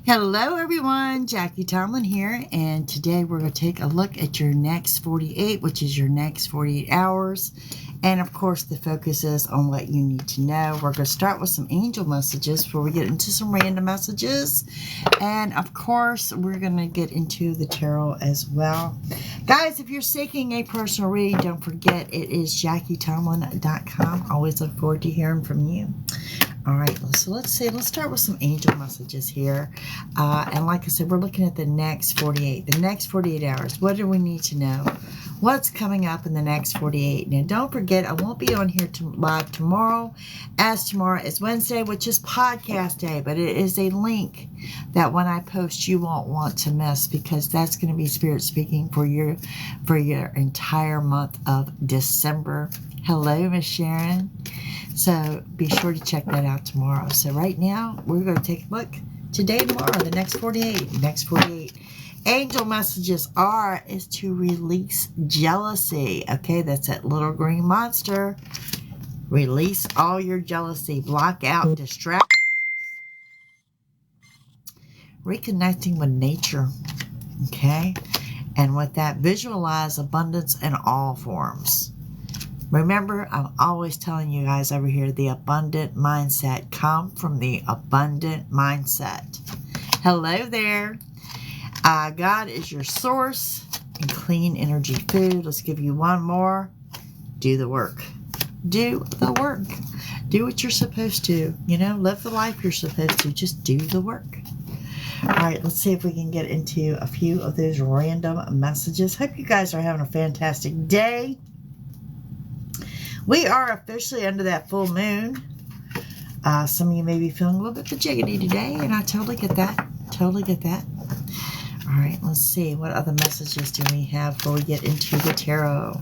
Hello everyone, Jackie Tomlin here, and today we're going to take a look at your next 48, which is your next 48 hours. And of course, the focus is on what you need to know. We're going to start with some angel messages before we get into some random messages. And of course, we're going to get into the tarot as well. Guys, if you're seeking a personal reading, don't forget it is JackieTomlin.com. Always look forward to hearing from you. All right, so let's start with some angel messages here. And like I said, we're looking at the next 48 hours. What do we need to know? What's coming up in the next 48? Now, don't forget, I won't be on here live tomorrow, as tomorrow is Wednesday, which is podcast day, but it is a link that when I post, you won't want to miss, because that's going to be Spirit speaking for your entire month of December. Hello, Miss Sharon. So be sure to check that out tomorrow. So right now, we're going to take a look today, tomorrow, the next 48. Next 48. Angel messages is to release jealousy. Okay, that's that little green monster. Release all your jealousy. Block out distractions. Reconnecting with nature. Okay, and with that, visualize abundance in all forms. Remember, I'm always telling you guys over here, the abundant mindset. Come from the abundant mindset. Hello there. God is your source and clean energy food. Let's give you one more. Do the work. Do the work. Do what you're supposed to. You know, live the life you're supposed to. Just do the work. All right, let's see if we can get into a few of those random messages. Hope you guys are having a fantastic day. We are officially under that full moon. Some of you may be feeling a little bit fidgety today, and I totally get that. Totally get that. All right, let's see. What other messages do we have before we get into the tarot?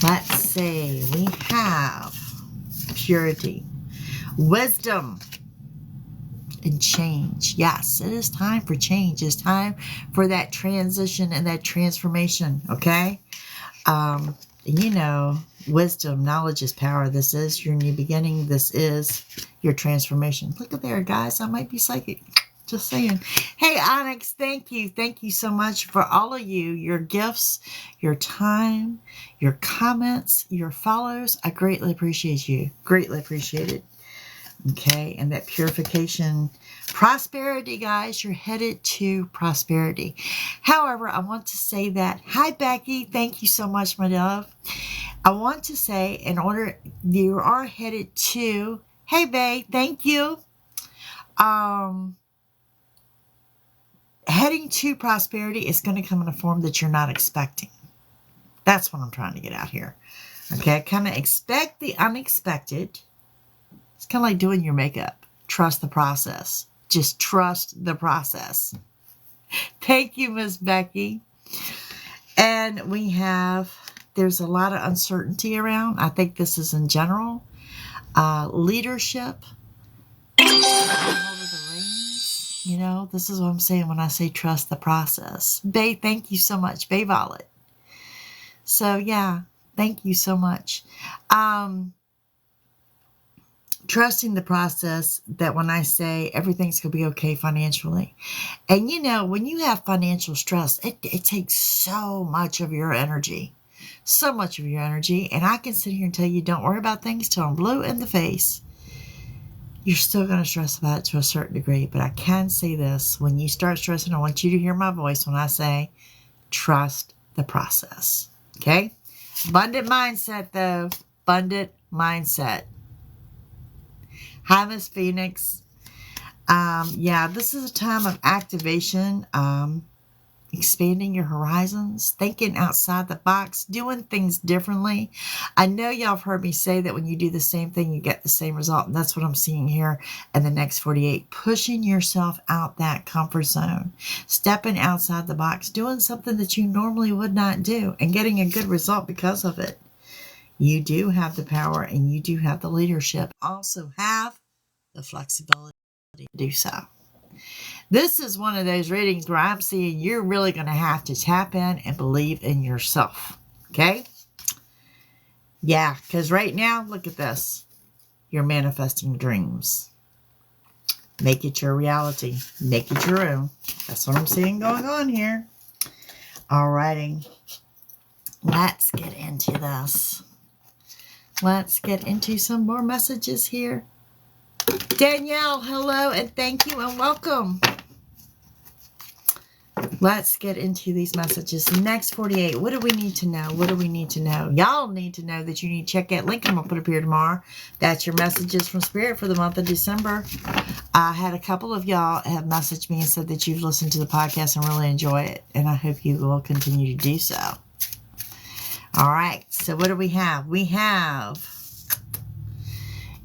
Let's see. We have purity, wisdom, and change. Yes, it is time for change. It's time for that transition and that transformation, okay? You know, wisdom, knowledge is power. This is your new beginning. This is your transformation. Look at there, guys. I might be psychic. Just saying. Hey, Onyx, thank you. Thank you so much for all of you, your gifts, your time, your comments, your follows. I greatly appreciate you. Greatly appreciate it. Okay, and that purification, prosperity, guys, you're headed to prosperity. However, I want to say that, hi, Becky, thank you so much, my love. I want to say, in order, you are headed to, hey, babe, thank you. Heading to prosperity is going to come in a form that you're not expecting. That's what I'm trying to get out here. Okay, kind of expect the unexpected. It's kind of like doing your makeup. Trust the process. Just trust the process. Thank you, Miss Becky. And we have, there's a lot of uncertainty around. I think this is in general. Leadership. Over the reins. You know, this is what I'm saying when I say trust the process. Bae, thank you so much. Bae Violet. So, yeah, thank you so much. Trusting the process, that when I say everything's going to be okay financially. And you know, when you have financial stress, it takes so much of your energy. So much of your energy. And I can sit here and tell you, don't worry about things till I'm blue in the face. You're still going to stress about it to a certain degree. But I can say this. When you start stressing, I want you to hear my voice when I say, trust the process. Okay? Abundant mindset, though. Abundant mindset. Hi, Miss Phoenix. Yeah, this is a time of activation, expanding your horizons, thinking outside the box, doing things differently. I know y'all have heard me say that when you do the same thing, you get the same result. And that's what I'm seeing here in the next 48. Pushing yourself out that comfort zone, stepping outside the box, doing something that you normally would not do, and getting a good result because of it. You do have the power and you do have the leadership. Also have the flexibility to do so. This is one of those readings where I'm seeing you're really going to have to tap in and believe in yourself. Okay? Yeah, because right now, look at this. you're manifesting dreams. Make it your reality. Make it your own. That's what I'm seeing going on here. Alrighty. Let's get into this. Let's get into some more messages here. Danielle, hello and thank you and welcome. Let's get into these messages. The next 48. What do we need to know? What do we need to know? Y'all need to know that you need to check that link I'm going to put up here tomorrow. That's your messages from Spirit for the month of December. I had a couple of y'all have messaged me and said that you've listened to the podcast and really enjoy it. And I hope you will continue to do so. All right. So what do we have? We have,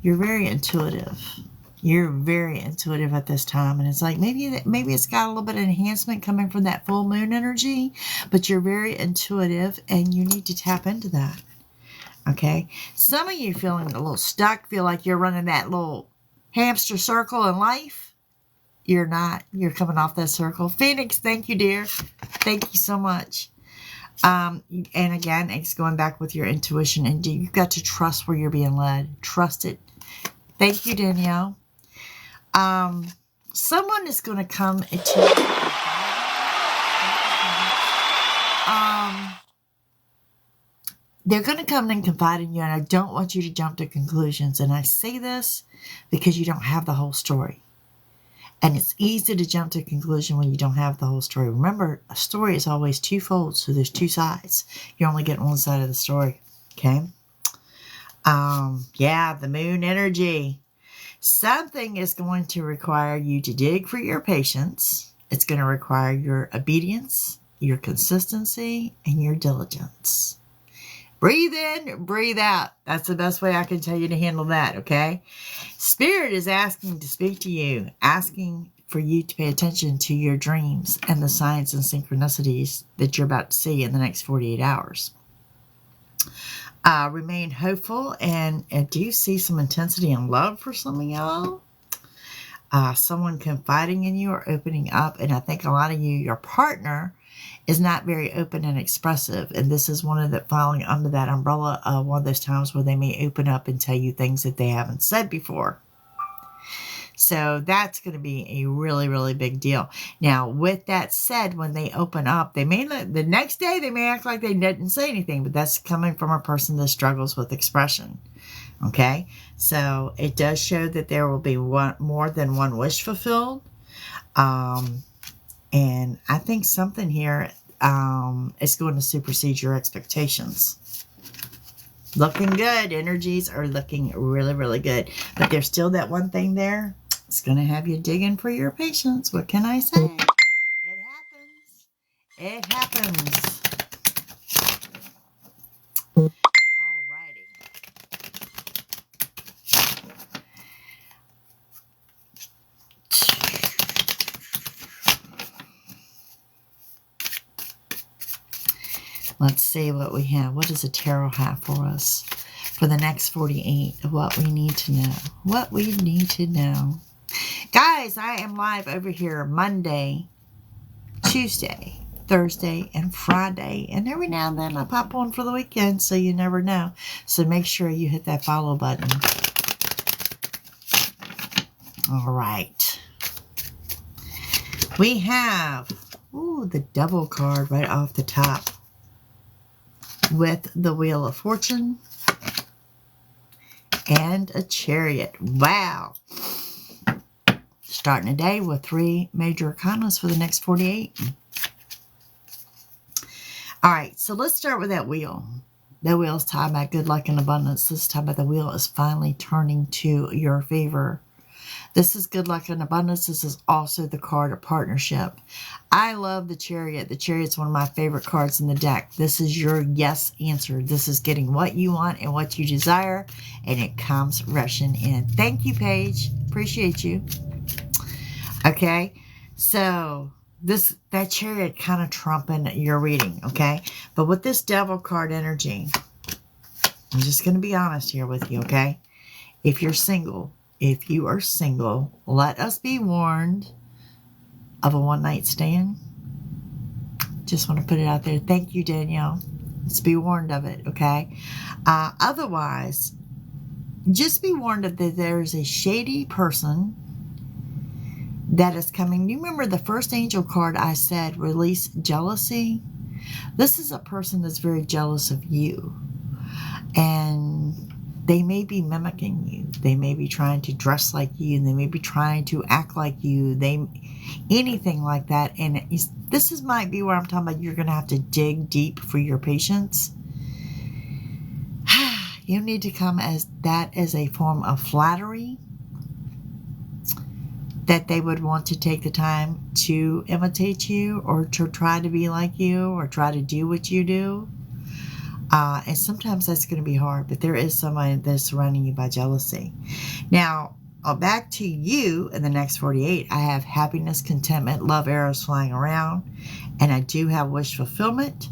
you're very intuitive. You're very intuitive at this time. And it's like maybe it's got a little bit of enhancement coming from that full moon energy. But you're very intuitive and you need to tap into that. Okay. Some of you feeling a little stuck. Feel like you're running that little hamster circle in life. You're not. You're coming off that circle. Phoenix, thank you, dear. Thank you so much. And again, it's going back with your intuition. And you've got to trust where you're being led. Trust it. Thank you, Danielle. Someone is going to come into they're going to come and confide in you, and I don't want you to jump to conclusions. And I say this because you don't have the whole story. And it's easy to jump to a conclusion when you don't have the whole story. Remember, a story is always twofold, so there's two sides. You only get one side of the story, okay? Yeah, the moon energy. Something is going to require you to dig for your patience. It's going to require your obedience, your consistency, and your diligence. Breathe in, breathe out. That's the best way I can tell you to handle that, okay? Spirit is asking to speak to you, asking for you to pay attention to your dreams and the signs and synchronicities that you're about to see in the next 48 hours. Remain hopeful and do you see some intensity and love for some of y'all? Someone confiding in you or opening up. And I think a lot of you, your partner is not very open and expressive. And this is one of the falling under that umbrella of one of those times where they may open up and tell you things that they haven't said before. So that's going to be a really, really big deal. Now, with that said, when they open up, they may not, the next day they may act like they didn't say anything, but that's coming from a person that struggles with expression. Okay, so it does show that there will be more than one wish fulfilled. And I think something here is going to supersede your expectations. Looking good. Energies are looking really, really good. But there's still that one thing there. It's going to have you digging for your patience. What can I say? It happens. It happens. Alrighty. Let's see what we have. What does the tarot have for us for the next 48 of what we need to know? What we need to know. Guys, I am live over here Monday, Tuesday, Thursday, and Friday. And every now and then I pop on for the weekend, so you never know. So make sure you hit that follow button. All right. We have, the Devil card right off the top with the Wheel of Fortune and a Chariot. Wow. Starting a day with 3 major arcanas for the next 48. All right, so let's start with that wheel. That wheel is talking about good luck and abundance. This time about the wheel is finally turning to your favor. This is good luck and abundance. This is also the card of partnership. I love the Chariot. The Chariot's one of my favorite cards in the deck. This is your yes answer. This is getting what you want and what you desire, and it comes rushing in. Thank you, Paige. Appreciate you. Okay, so that Chariot kind of trumping your reading, okay? But with this Devil card energy, I'm just going to be honest here with you, okay? If you are single, let us be warned of a one-night stand. Just want to put it out there. Thank you, Danielle. Let's be warned of it, okay? Otherwise, just be warned that there's a shady person that is coming. You remember the first angel card I said, release jealousy? This is a person that's very jealous of you. And they may be mimicking you. They may be trying to dress like you. They may be trying to act like you. Anything like that. And might be where I'm talking about you're going to have to dig deep for your patience. You need to come as that as a form of flattery, that they would want to take the time to imitate you or to try to be like you or try to do what you do. And sometimes that's going to be hard, but there is somebody that's surrounding you by jealousy. Now, back to you in the next 48, I have happiness, contentment, love arrows flying around, and I do have wish fulfillment.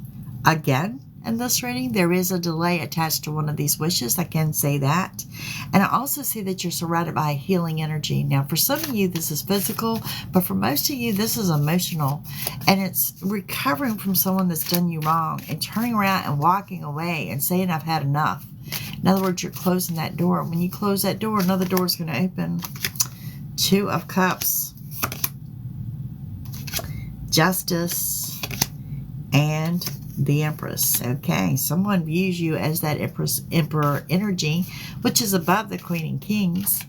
Again, in this reading, there is a delay attached to one of these wishes. I can say that. And I also see that you're surrounded by a healing energy. Now, for some of you, this is physical, but for most of you, this is emotional. And it's recovering from someone that's done you wrong and turning around and walking away and saying, I've had enough. In other words, you're closing that door. When you close that door, another door is going to open. 2 of Cups, Justice, and the Empress. Okay, someone views you as that Emperor energy, which is above the Queen and Kings.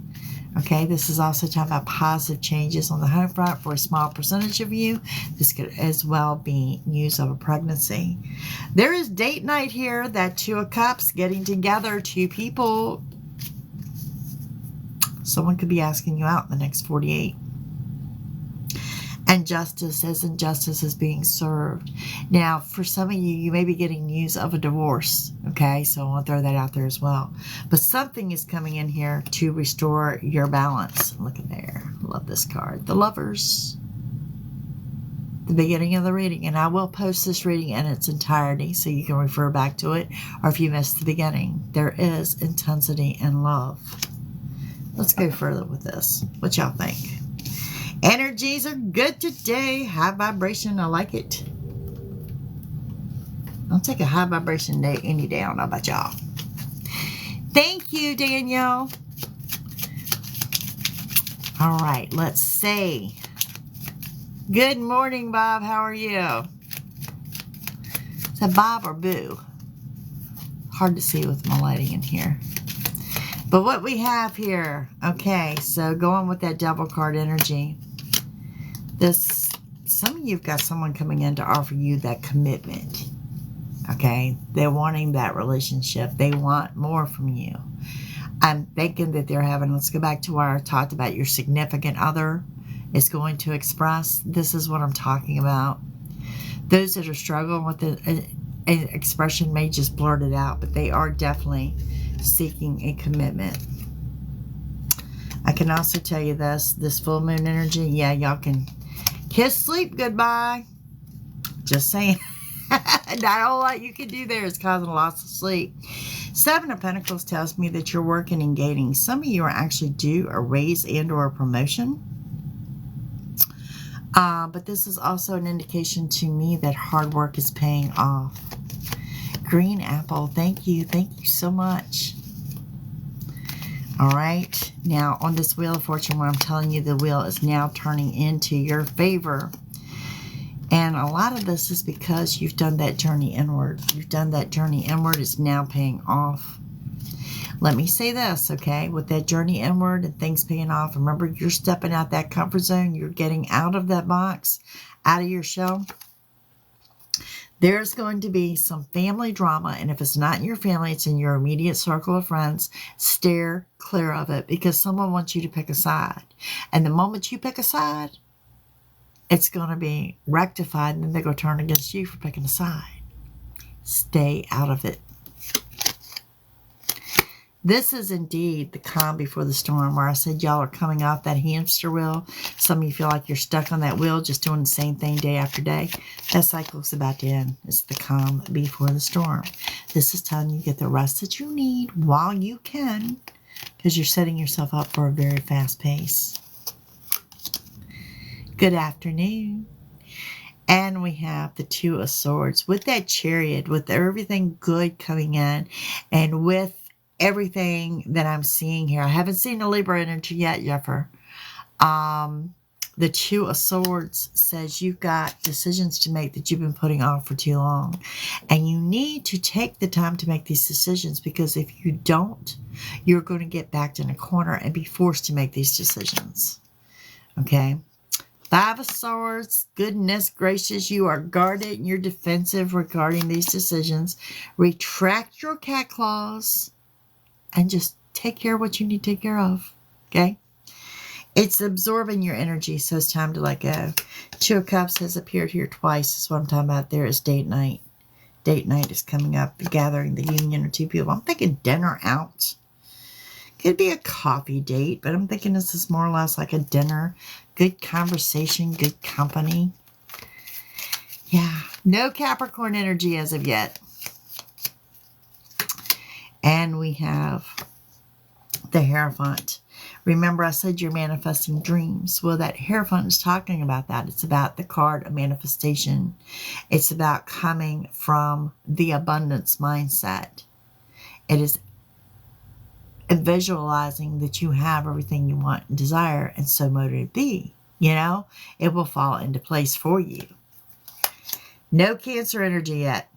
Okay, this is also talking about positive changes on the home front for a small percentage of you. This could as well be news of a pregnancy. There is date night here, that 2 of Cups, getting together, 2 people. Someone could be asking you out in the next 48. And justice, as injustice is being served. Now, for some of you, you may be getting news of a divorce. Okay, so I want to throw that out there as well. But something is coming in here to restore your balance. Look at there. Love this card. The Lovers. The beginning of the reading. And I will post this reading in its entirety so you can refer back to it. Or if you missed the beginning, there is intensity and love. Let's go further with this. What y'all think? Energies are good today. High vibration. I like it. I'll take a high vibration day any day. I don't know about y'all. Thank you, Danielle. All right. Let's say good morning, Bob. How are you? Is that Bob or Boo? Hard to see with my lighting in here. But what we have here. Okay. So going with that double card energy. Some of you've got someone coming in to offer you that commitment. Okay, they're wanting that relationship. They want more from you. I'm thinking that they're having, let's go back to where I talked about your significant other is going to express. This is what I'm talking about. Those that are struggling with an expression may just blurt it out, but they are definitely seeking a commitment. I can also tell you this full moon energy, yeah, y'all can kiss sleep goodbye. Just saying. Not a whole lot you can do there is causing loss of sleep. 7 of Pentacles tells me that you're working and gaining. Some of you are actually due a raise and or a promotion. But this is also an indication to me that hard work is paying off. Green apple, thank you. Thank you so much. All right. Now, on this Wheel of Fortune, where I'm telling you the wheel is now turning into your favor. And a lot of this is because you've done that journey inward. You've done that journey inward. It's now paying off. Let me say this, okay? With that journey inward and things paying off, remember, you're stepping out that comfort zone. You're getting out of that box, out of your shell. There's going to be some family drama, and if it's not in your family, it's in your immediate circle of friends. Steer clear of it because someone wants you to pick a side. And the moment you pick a side, it's going to be rectified, and then they're going to turn against you for picking a side. Stay out of it. This is indeed the calm before the storm, where I said y'all are coming off that hamster wheel. Some of you feel like you're stuck on that wheel, just doing the same thing day after day. That cycle is about to end. It's the calm before the storm. This is telling you get the rest that you need while you can, because you're setting yourself up for a very fast pace. Good afternoon. And we have the 2 of Swords with that Chariot, with everything good coming in, and with everything that I'm seeing here. I haven't seen the Libra energy yet, Jeffer. The Two of Swords says you've got decisions to make that you've been putting off for too long. And you need to take the time to make these decisions, because if you don't, you're going to get backed in a corner and be forced to make these decisions. Okay? Five of Swords, goodness gracious, you are guarded and you're defensive regarding these decisions. Retract your cat claws and just take care of what you need to take care of. Okay? It's absorbing your energy, so it's time to let go. Two of Cups has appeared here twice. That's what I'm talking about. There is date night. Date night is coming up, gathering the union of two people. I'm thinking dinner out. Could be a coffee date, but I'm thinking this is more or less like a dinner. Good conversation, good company. Yeah, no Capricorn energy as of yet. And we have the Hierophant. Remember, I said you're manifesting dreams. Well, that Hierophant is talking about that. It's about the card of manifestation. It's about coming from the abundance mindset. It is visualizing that you have everything you want and desire, and so mote it be. You know, it will fall into place for you. No Cancer energy yet.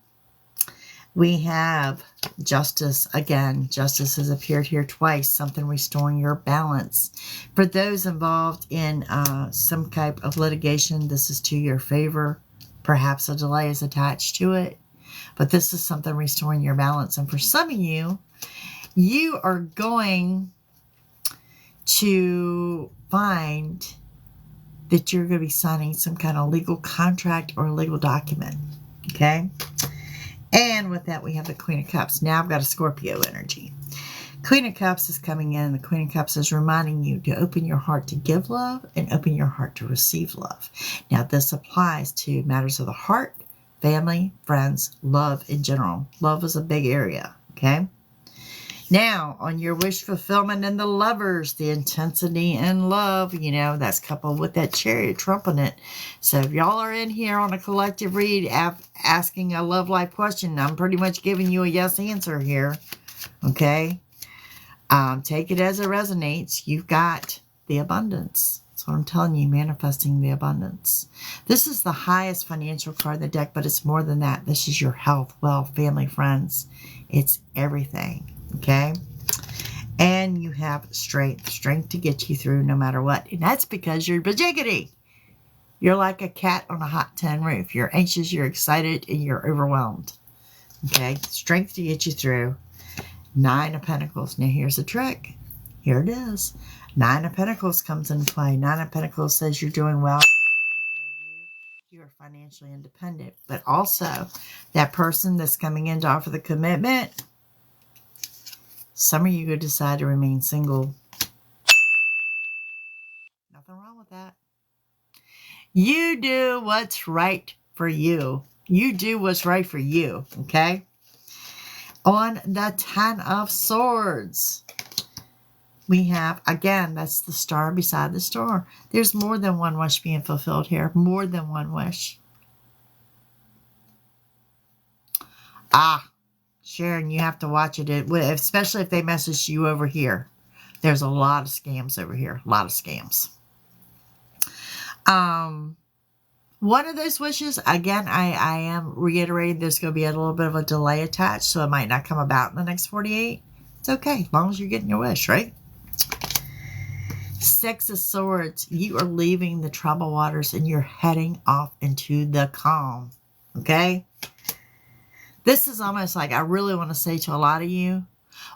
We have Justice again. Justice has appeared here twice. Something restoring your balance. For those involved in some type of litigation, this is to your favor. Perhaps a delay is attached to it. But this is something restoring your balance. And for some of you, you are going to find that you're going to be signing some kind of legal contract or legal document. Okay? And with that, we have the Queen of Cups. Now I've got a Scorpio energy. Queen of Cups is coming in, and the Queen of Cups is reminding you to open your heart to give love and open your heart to receive love. Now, this applies to matters of the heart, family, friends, love in general. Love is a big area, okay? Now, on your wish fulfillment and the Lovers, the intensity in love, you know, that's coupled with that Chariot trumping it. So if y'all are in here on a collective read asking a love life question, I'm pretty much giving you a yes answer here, okay? Take it as it resonates. You've got the abundance. That's what I'm telling you, manifesting the abundance. This is the highest financial card in the deck, but it's more than that. This is your health, wealth, family, friends. It's everything. Okay, and you have strength to get you through no matter what, and that's because you're bajiggity. You're like a cat on a hot tin roof. You're anxious, you're excited, and you're overwhelmed. Okay, strength to get you through. Nine of Pentacles. Now here's the trick. Here it is. Nine of Pentacles comes into play. Nine of Pentacles says you're doing well. You are financially independent, but also that person that's coming in to offer the commitment. Some of you could decide to remain single. Nothing wrong with that. You do what's right for you. You do what's right for you, okay? On the Ten of Swords, we have, again, that's the star beside the star. There's more than one wish being fulfilled here. More than one wish. Sharon, you have to watch it, especially if they message you over here. There's a lot of scams over here. A lot of scams. One of those wishes, again, I am reiterating there's going to be a little bit of a delay attached, so it might not come about in the next 48. It's okay, as long as you're getting your wish, right? Six of Swords, you are leaving the troubled waters and you're heading off into the calm, okay? This is almost like I really want to say to a lot of you,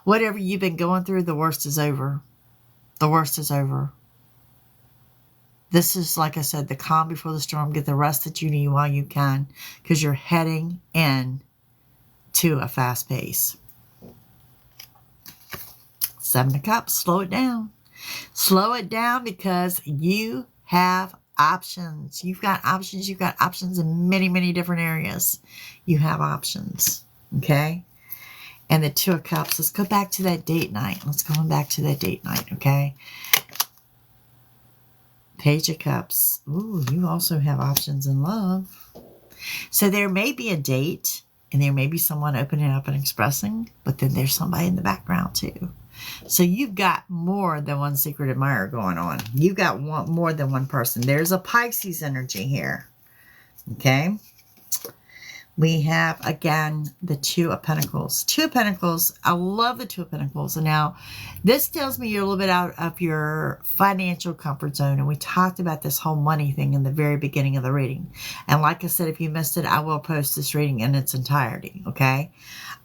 whatever you've been going through, the worst is over. The worst is over. This is, like I said, the calm before the storm. Get the rest that you need while you can, because you're heading in to a fast pace. Seven of Cups, slow it down. Slow it down because you have options. You've got options. You've got options in many, many different areas. You have options, okay? And the Two of Cups, let's go back to that date night. Let's go back to that date night, okay? Page of Cups. Ooh, you also have options in love. So there may be a date And there may be someone opening up and expressing, but then there's somebody in the background too. So you've got more than one secret admirer going on. You've got more than one person. There's a Pisces energy here. Okay. We have, again, the Two of Pentacles. Two of Pentacles. I love the Two of Pentacles. And now, this tells me you're a little bit out of your financial comfort zone. And we talked about this whole money thing in the very beginning of the reading. And like I said, if you missed it, I will post this reading in its entirety. Okay?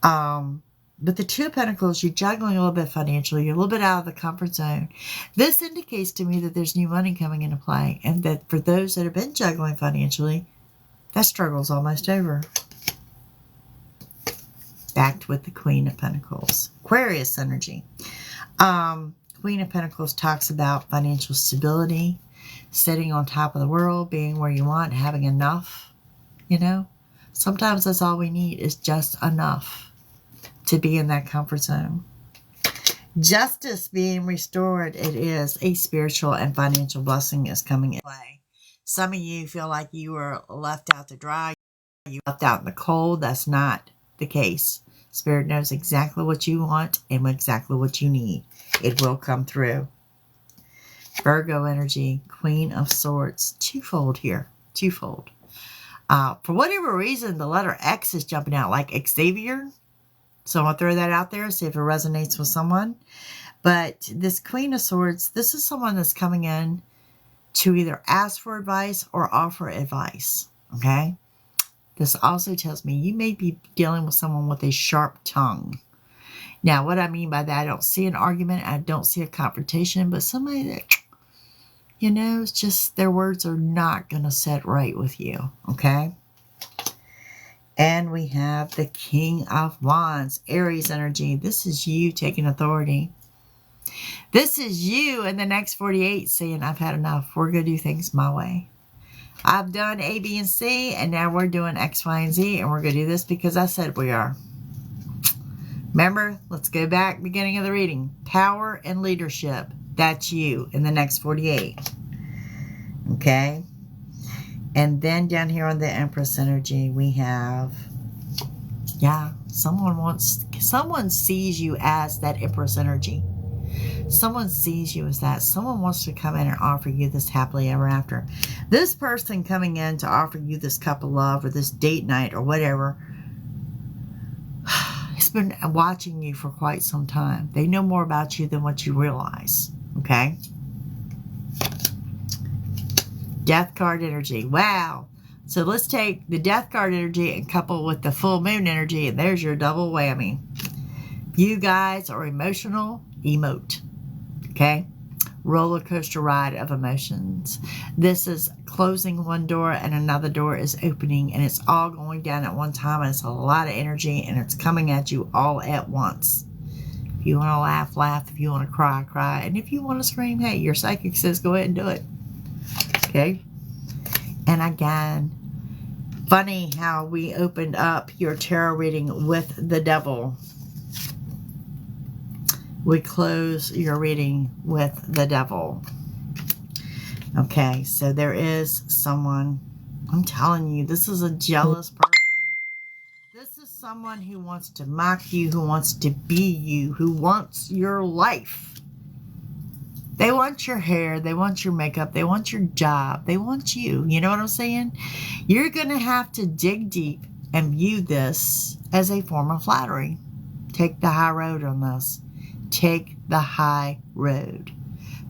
But the Two of Pentacles, you're juggling a little bit financially. You're a little bit out of the comfort zone. This indicates to me that there's new money coming into play. And that for those that have been juggling financially, that struggle's almost over. Backed with the Queen of Pentacles. Aquarius energy. Queen of Pentacles talks about financial stability, sitting on top of the world, being where you want, having enough. You know, sometimes that's all we need is just enough to be in that comfort zone. Justice being restored. It is a spiritual and financial blessing is coming in play. Some of you feel like you were left out to dry. You left out in the cold. That's not the case. Spirit knows exactly what you want and exactly what you need. It will come through. Virgo energy, Queen of Swords. Twofold here. Twofold. For whatever reason, the letter X is jumping out like Xavier. So I'll throw that out there, see if it resonates with someone. But this Queen of Swords, this is someone that's coming in to either ask for advice or offer advice. Okay? This also tells me you may be dealing with someone with a sharp tongue. Now, what I mean by that, I don't see an argument. I don't see a confrontation. But somebody that, you know, it's just their words are not going to set right with you. Okay? And we have the King of Wands, Aries energy. This is you taking authority. This is you in the next 48 saying, I've had enough. We're going to do things my way. I've done A, B, and C, and now we're doing X, Y, and Z, and we're going to do this because I said we are. Remember, let's go back, beginning of the reading. Power and leadership. That's you in the next 48. Okay? And then down here on the Empress energy, we have, someone sees you as that Empress energy. Someone sees you as that. Someone wants to come in and offer you this happily ever after. This person coming in to offer you this cup of love or this date night or whatever has been watching you for quite some time. They know more about you than what you realize. Okay? Death card energy. Wow. So let's take the death card energy and couple with the full moon energy, and there's your double whammy. You guys are emotional. Emote. Okay? Roller coaster ride of emotions. This is closing one door and another door is opening, and it's all going down at one time, and it's a lot of energy, and it's coming at you all at once. If you want to laugh, laugh. If you want to cry, cry. And if you want to scream, hey, your psychic says go ahead and do it. Okay? And again, funny how we opened up your tarot reading with the devil. We close your reading with the devil. Okay, so there is someone, I'm telling you, this is a jealous person. This is someone who wants to mock you, who wants to be you, who wants your life. They want your hair, they want your makeup, they want your job, they want you. You know what I'm saying? You're going to have to dig deep and view this as a form of flattery. Take the high road on this. Take the high road.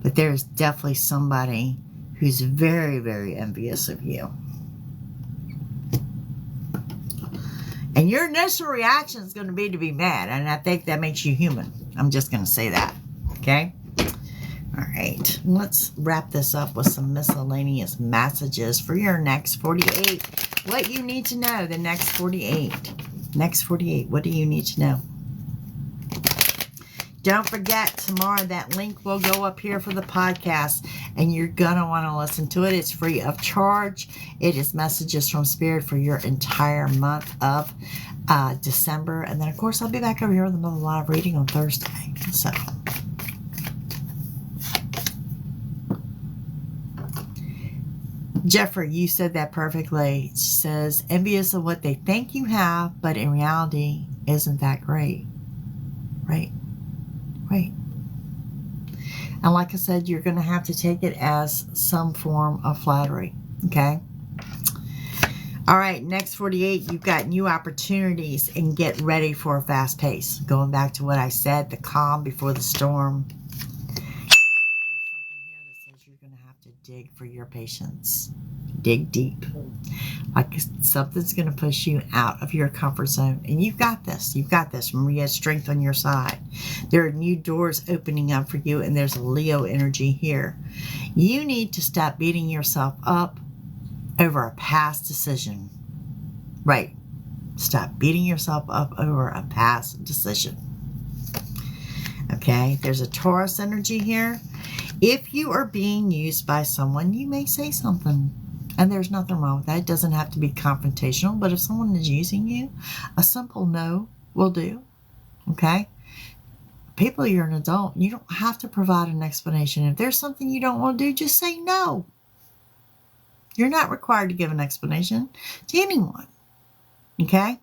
But there's definitely somebody who's very, very envious of you. And your initial reaction is going to be mad. And I think that makes you human. I'm just going to say that. Okay? All right. Let's wrap this up with some miscellaneous messages for your next 48. What you need to know the next 48. Next 48. What do you need to know? Don't forget, tomorrow that link will go up here for the podcast, and you're going to want to listen to it. It's free of charge. It is messages from Spirit for your entire month of December. And then, of course, I'll be back over here with another live reading on Thursday. So, Jeffrey, you said that perfectly. It says, envious of what they think you have, but in reality, isn't that great? Right. Right. And like I said, you're going to have to take it as some form of flattery. Okay. All right. Next 48, you've got new opportunities and get ready for a fast pace. Going back to what I said, the calm before the storm. There's something here that says you're going to have to dig for your patience. Dig deep. Like something's going to push you out of your comfort zone. And you've got this. You've got this. Remember, you have strength on your side. There are new doors opening up for you, and there's a Leo energy here. You need to stop beating yourself up over a past decision. Right. Stop beating yourself up over a past decision. Okay. There's a Taurus energy here. If you are being used by someone, you may say something. And there's nothing wrong with that. It doesn't have to be confrontational. But if someone is using you, a simple no will do. Okay? People, you're an adult. You don't have to provide an explanation. If there's something you don't want to do, just say no. You're not required to give an explanation to anyone. Okay?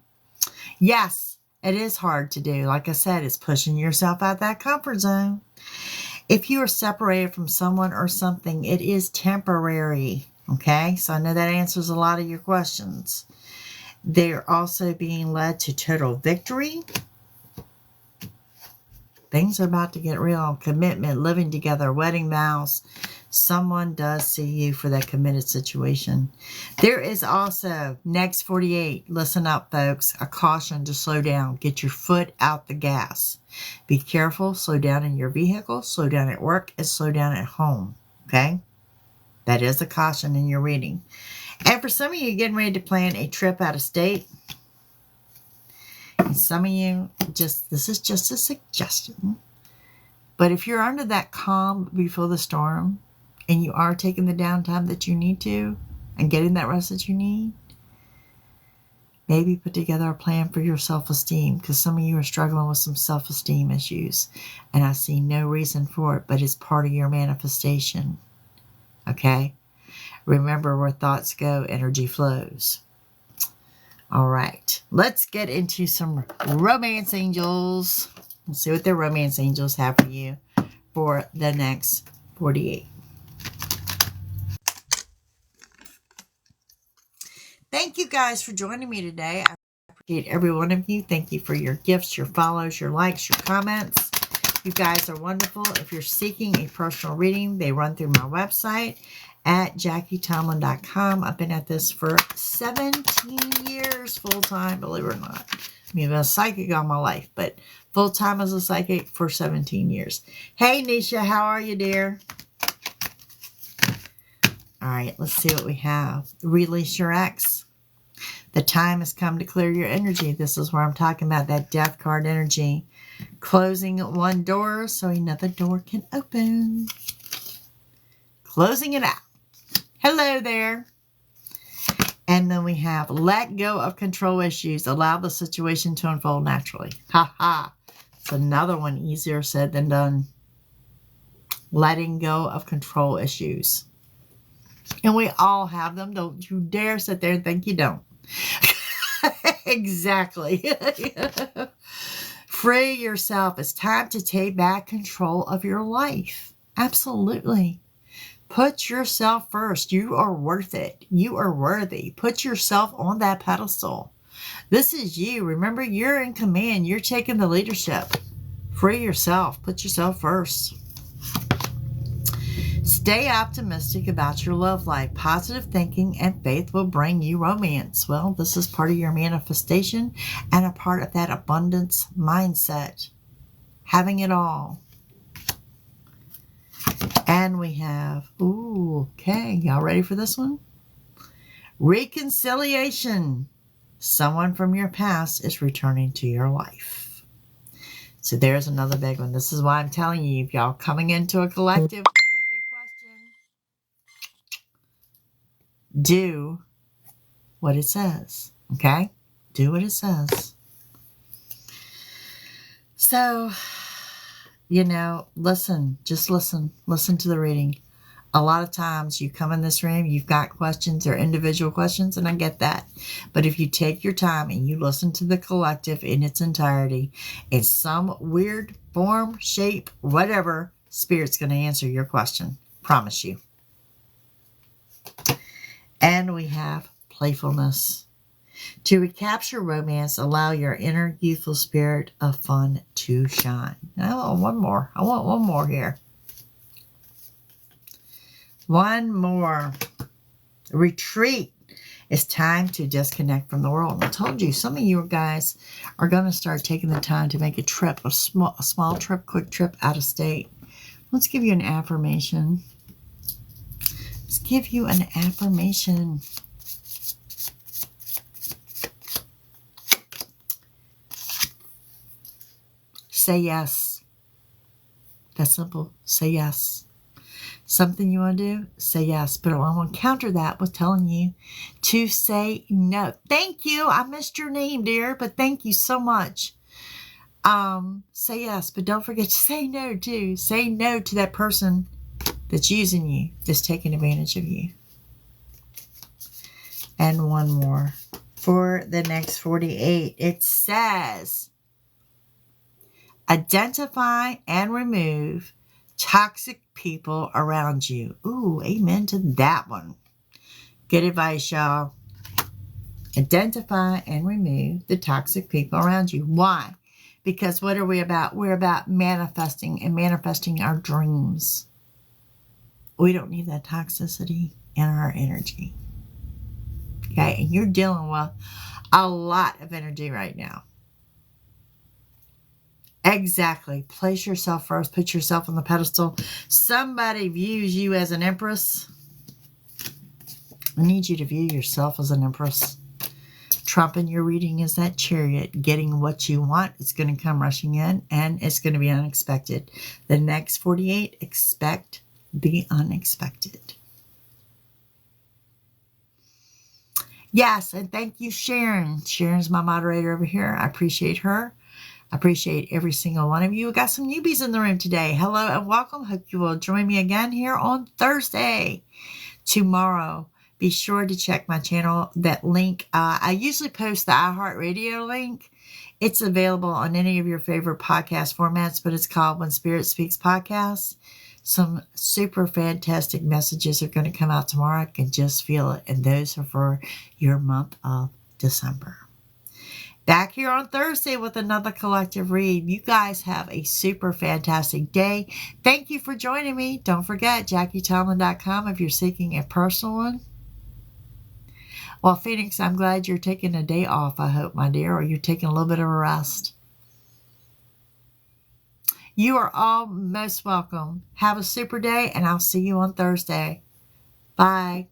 Yes, it is hard to do. Like I said, it's pushing yourself out that comfort zone. If you are separated from someone or something, it is temporary. Okay, so I know that answers a lot of your questions. They're also being led to total victory. Things are about to get real. Commitment, living together, wedding vows. Someone does see you for that committed situation. There is also, next 48, listen up, folks, a caution to slow down. Get your foot out the gas. Be careful, slow down in your vehicle, slow down at work, and slow down at home. Okay? That is a caution in your reading. And for some of you getting ready to plan a trip out of state, and some of you, this is just a suggestion. But if you're under that calm before the storm, and you are taking the downtime that you need to, and getting that rest that you need, maybe put together a plan for your self-esteem, because some of you are struggling with some self-esteem issues, and I see no reason for it, but it's part of your manifestation. Okay? Remember, where thoughts go, energy flows. All right. Let's get into some romance angels. Let's see what the romance angels have for you for the next 48. Thank you guys for joining me today. I appreciate every one of you. Thank you for your gifts, your follows, your likes, your comments. You guys are wonderful. If you're seeking a personal reading, they run through my website at JackieTomlin.com. I've been at this for 17 years full-time, believe it or not. I mean, I've been a psychic all my life, but full-time as a psychic for 17 years. Hey, Nisha, how are you, dear? All right, let's see what we have. Release your ex. The time has come to clear your energy. This is where I'm talking about that death card energy. Closing one door so another door can open. Closing it out. Hello there. And then we have let go of control issues. Allow the situation to unfold naturally. Ha ha. It's another one, easier said than done. Letting go of control issues. And we all have them. Don't you dare sit there and think you don't. Exactly. Free yourself. It's time to take back control of your life. Absolutely. Put yourself first. You are worth it. You are worthy. Put yourself on that pedestal. This is you. Remember, you're in command. You're taking the leadership. Free yourself. Put yourself first. Stay optimistic about your love life. Positive thinking and faith will bring you romance. Well, this is part of your manifestation and a part of that abundance mindset. Having it all. And we have, okay, y'all ready for this one? Reconciliation. Someone from your past is returning to your life. So there's another big one. This is why I'm telling you, if y'all coming into a collective with a question, do what it says, okay? Do what it says. So, listen, just listen. Listen to the reading. A lot of times you come in this room, you've got questions or individual questions, and I get that. But if you take your time and you listen to the collective in its entirety, in some weird form, shape, whatever, Spirit's going to answer your question. Promise you. And we have playfulness. To recapture romance, allow your inner youthful spirit of fun to shine. Now, I want one more. I want one more here. One more. Retreat. It's time to disconnect from the world. I told you, some of you guys are going to start taking the time to make a trip, a small trip, quick trip out of state. Let's give you an affirmation. Let's give you an affirmation. Say yes. That's simple. Say yes. Something you want to do? Say yes. But I want to counter that with telling you to say no. Thank you. I missed your name, dear, but thank you so much. Say yes, but don't forget to say no, too. Say no to that person that's using you, that's taking advantage of you. And one more. For the next 48, it says, identify and remove toxic people around you. Ooh, amen to that one. Good advice, y'all. Identify and remove the toxic people around you. Why? Because what are we about? We're about manifesting and manifesting our dreams. We don't need that toxicity in our energy. Okay, and you're dealing with a lot of energy right now. Exactly. Place yourself first. Put yourself on the pedestal. Somebody views you as an empress. I need you to view yourself as an empress. Trump in your reading is that chariot. Getting what you want, it's going to come rushing in, and it's going to be unexpected. The next 48, expect the unexpected. Yes, and thank you, Sharon. Sharon's my moderator over here. I appreciate her. I appreciate every single one of you. We got some newbies in the room today. Hello and welcome. Hope you will join me again here on Thursday. Tomorrow, be sure to check my channel. That link, I usually post the iHeartRadio link. It's available on any of your favorite podcast formats, but it's called When Spirit Speaks Podcast. Some super fantastic messages are going to come out tomorrow. I can just feel it. And those are for your month of December. Back here on Thursday with another collective read. You guys have a super fantastic day. Thank you for joining me. Don't forget, JackieTomlin.com if you're seeking a personal one. Well, Phoenix, I'm glad you're taking a day off, I hope, my dear, or you're taking a little bit of a rest. You are all most welcome. Have a super day, and I'll see you on Thursday. Bye.